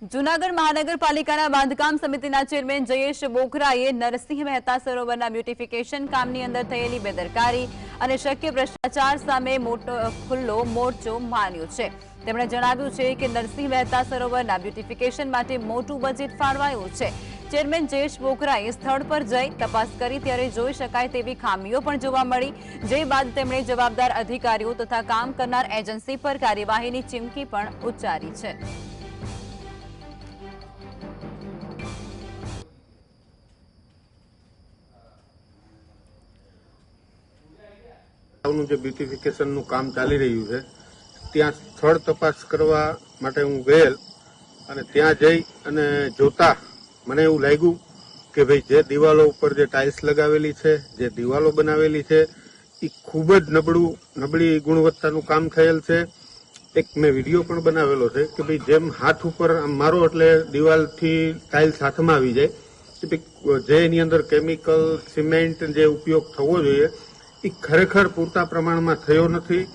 જૂનાગઢ મહાનગરપાલિકાના બાંધકામ સમિતિના ચેરમેન જયેશ બોખરાએ નરસિંહ મહેતા સરોવરના બ્યુટિફિકેશન કામની અંદર થયેલી બેદરકારી અને શક્ય ભ્રષ્ટાચાર સામે ખુલ્લો મોરચો માંડ્યો છે। તેમણે જણાવ્યું છે કે નરસિંહ મહેતા સરોવરના બ્યુટિફિકેશન માટે મોટું બજેટ ફાળવાયું છે। ચેરમેન જયેશ બોખરાએ સ્થળ પર જઈ તપાસ કરી ત્યારે જોઈ શકાય તેવી ખામીઓ પણ જોવા મળી, જે બાદ તેમણે જવાબદાર અધિકારીઓ તથા કામ કરનાર એજન્સી પર કાર્યવાહીની ચીમકી પણ ઉચ્ચારી છે। જે બ્યુટિફિકેશનનું કામ ચાલી રહ્યું છે ત્યાં સ્થળ તપાસ કરવા માટે હું ગયેલ અને ત્યાં જઈ અને જોતા મને એવું લાગ્યું કે ભાઈ જે દિવાલો ઉપર જે ટાઇલ્સ લગાવેલી છે, જે દિવાલો બનાવેલી છે એ ખૂબ જ નબળી ગુણવત્તાનું કામ થયેલ છે। એક મેં વિડીયો પણ બનાવેલો છે કે ભાઈ જેમ હાથ ઉપર આમ મારો એટલે દિવાલથી ટાઇલ્સ હાથમાં આવી જાય કે જે એની અંદર કેમિકલ સિમેન્ટ જે ઉપયોગ થવો જોઈએ એ ખરેખર પૂરતા પ્રમાણમાં થયો નથી।